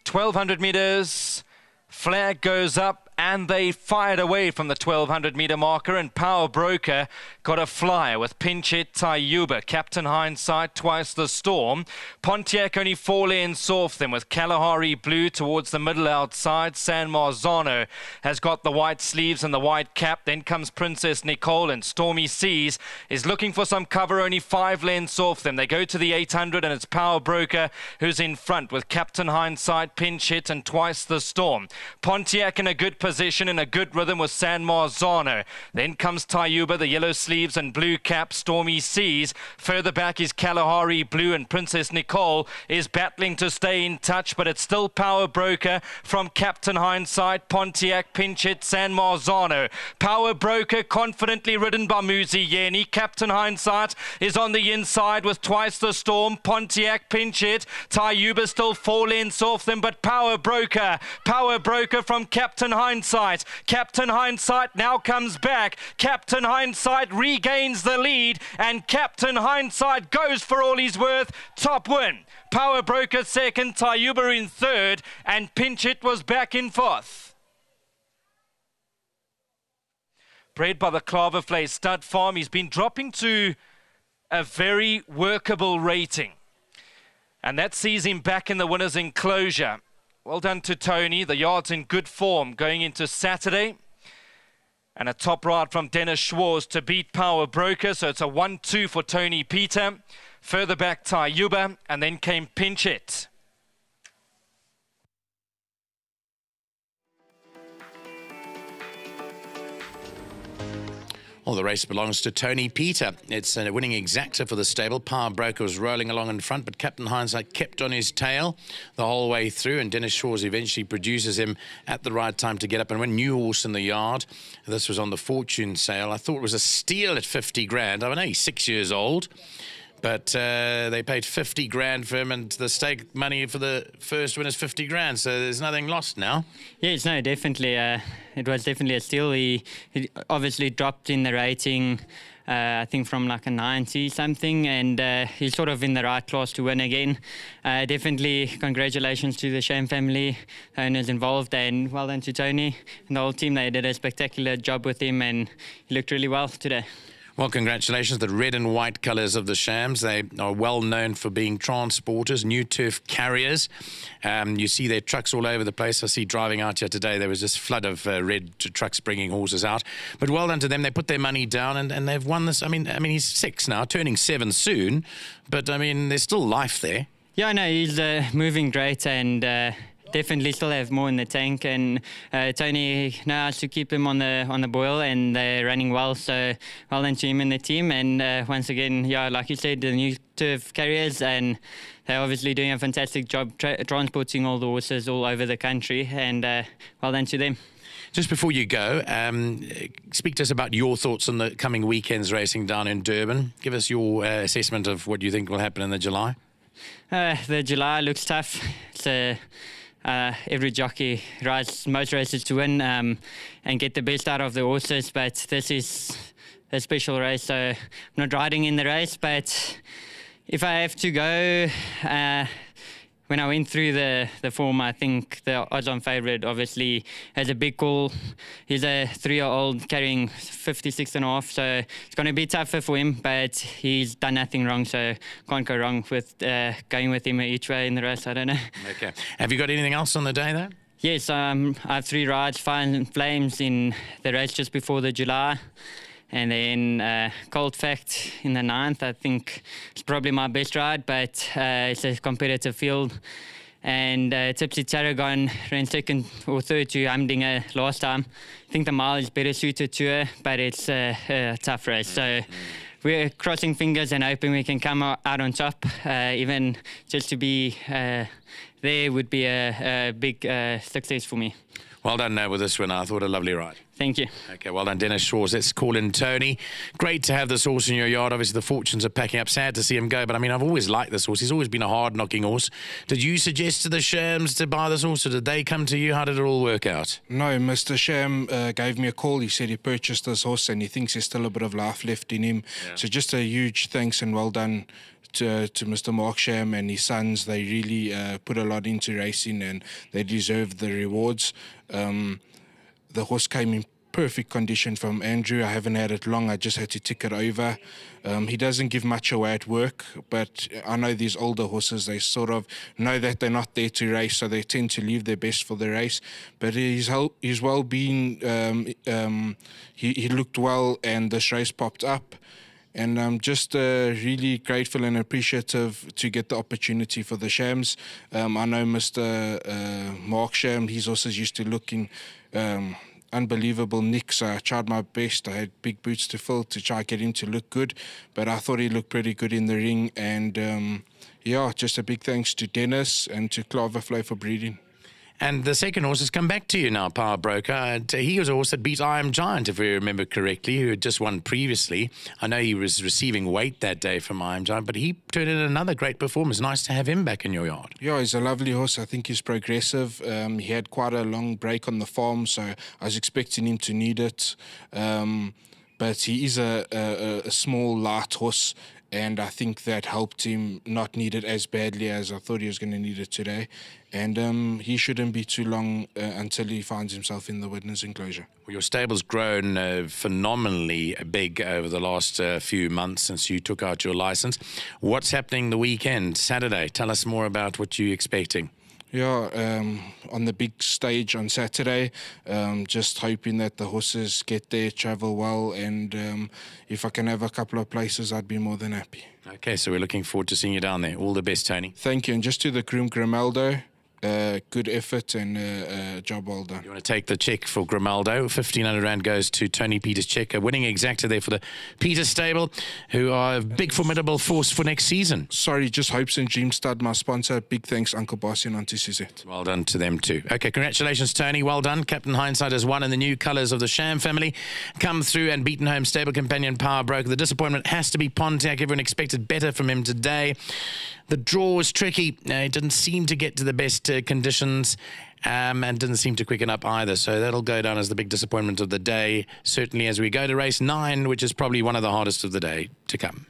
1200 metres. Flag goes up and they fired away from the 1200 metre marker, and Power Broker got a flyer with Pinchet Tayuba, Captain Hindsight, Twice the Storm. Pontiac only 4 lengths off them with Kalahari Blue towards the middle outside. San Marzano has got the white sleeves and the white cap. Then comes Princess Nicole, and Stormy Seas is looking for some cover, only 5 lengths off them. They go to the 800 and it's Power Broker who's in front with Captain Hindsight, Pinchet and Twice the Storm. Pontiac in a good position, in a good rhythm with San Marzano. Then comes Tayuba, the yellow sleeves and blue cap, Stormy Seas. Further back is Kalahari Blue, and Princess Nicole is battling to stay in touch, but it's still Power Broker from Captain Hindsight, Pontiac, Pinchet, San Marzano. Power Broker confidently ridden by Muzi Yeni. Captain Hindsight is on the inside with Twice the Storm, Pontiac, Pinchet. Tayuba still 4 lengths off them, but Power Broker from Captain Hindsight. Captain Hindsight now comes back. Captain Hindsight regains the lead, and Captain Hindsight goes for all he's worth. Top win. Power Broker second, Tayuba in third, and Pinchet was back in fourth. Bred by the Claverflay Stud Farm, he's been dropping to a very workable rating, and that sees him back in the winner's enclosure. Well done to Tony. The yard's in good form going into Saturday. And a top ride from Dennis Schwarz to beat Power Broker. So it's a 1-2 for Tony Peter. Further back Tayuba, and then came Pinchet. Well, the race belongs to Tony Peter. It's a winning exacta for the stable. Power Broker was rolling along in front, but Captain Hindsight kept on his tail the whole way through, and Dennis Schwarz eventually produces him at the right time to get up and win. New horse in the yard. This was on the fortune sale. I thought it was a steal at 50 grand. I know he's 6 years old, but they paid 50 grand for him, and the stake money for the first win is 50 grand, so there's nothing lost now. Yes, no, definitely. It was definitely a steal. He obviously dropped in the rating, I think from like a 90 something, and he's sort of in the right class to win again. Definitely congratulations to the Sham family, the owners involved, and well done to Tony and the whole team. They did a spectacular job with him, and he looked really well today. Well, congratulations. The red and white colours of the Shams. They are well known for being transporters, new turf carriers. You see their trucks all over the place. I see driving out here today, there was this flood of red trucks bringing horses out. But well done to them. They put their money down, and they've won this. I mean, he's 6 now, turning 7 soon. But, I mean, there's still life there. Yeah, no, he's moving great, and definitely still have more in the tank, and Tony knows to keep him on the boil, and they're running well, so well done to him and the team. And once again, yeah, like you said, the new turf carriers, and they're obviously doing a fantastic job transporting all the horses all over the country, and well done to them. Just before you go, speak to us about your thoughts on the coming weekend's racing down in Durban. Give us your assessment of what you think will happen in the July. The July looks tough. It's every jockey rides most races to win and get the best out of the horses, but this is a special race, so I'm not riding in the race. But if I have to go, when I went through the form, I think the odds-on favourite obviously has a big call. He's a 3-year-old carrying 56.5, so it's going to be tougher for him, but he's done nothing wrong, so can't go wrong with going with him each way in the race. I don't know. Okay. Have you got anything else on the day, though? Yes, I have 3 rides, Fire and Flames in the race just before the July. And then Cold Fact in the 9th, I think it's probably my best ride, but it's a competitive field. And Tipsy Tarragon ran 2nd or 3rd to Humdinger last time. I think the mile is better suited to her, but it's a tough race. So we're crossing fingers and hoping we can come out on top. Even just to be there would be a big success for me. Well done with this winner. I thought a lovely ride. Thank you. Okay, well done, Dennis Schwarz. Let's call in Tony. Great to have this horse in your yard. Obviously, the fortunes are packing up. Sad to see him go, but I mean, I've always liked this horse. He's always been a hard-knocking horse. Did you suggest to the Shams to buy this horse, or did they come to you? How did it all work out? No, Mr. Sham gave me a call. He said he purchased this horse and he thinks there's still a bit of life left in him. Yeah. So just a huge thanks and well done to Mr. Marksham and his sons. They really put a lot into racing, and they deserve the rewards. The horse came in perfect condition from Andrew. I haven't had it long. I just had to tick it over. He doesn't give much away at work, but I know these older horses, they sort of know that they're not there to race, so they tend to leave their best for the race. But he's well-being. He looked well, and this race popped up. And I'm just really grateful and appreciative to get the opportunity for the Shams. I know Mr. Mark Sham, his horses used to look in unbelievable nick, so I tried my best. I had big boots to fill to try get him to look good, but I thought he looked pretty good in the ring. And yeah, just a big thanks to Dennis and to Cloverflow for breeding. And the second horse has come back to you now, Power Broker. And he was a horse that beat I Am Giant, if we remember correctly, who had just won previously. I know he was receiving weight that day from I Am Giant, but he turned in another great performance. Nice to have him back in your yard. Yeah, he's a lovely horse. I think he's progressive. He had quite a long break on the farm, so I was expecting him to need it. But he is a small, light horse, and I think that helped him not need it as badly as I thought he was going to need it today. And he shouldn't be too long until he finds himself in the winner's enclosure. Well, your stable's grown phenomenally big over the last few months since you took out your license. What's happening the weekend, Saturday? Tell us more about what you're expecting. Yeah, on the big stage on Saturday, just hoping that the horses get there, travel well, and if I can have a couple of places, I'd be more than happy. Okay, so we're looking forward to seeing you down there. All the best, Tony. Thank you, and just to the groom Grimaldo, good effort and job well done. You want to take the check for Grimaldo? 1,500 Rand goes to Tony Peters' check. A winning exactor there for the Peters stable, who are a big, formidable force for next season. Sorry, just Hopes and Dream Stud, my sponsor. Big thanks, Uncle Bossy and Auntie Suzette. Well done to them too. Okay, congratulations, Tony. Well done. Captain Hindsight has won in the new colours of the Sham family. Come through and beaten home stable companion Power Broker. The disappointment has to be Pontiac. Everyone expected better from him today. The draw was tricky. He didn't seem to get to the best conditions and didn't seem to quicken up either. So that'll go down as the big disappointment of the day, certainly as we go to race 9, which is probably one of the hardest of the day to come.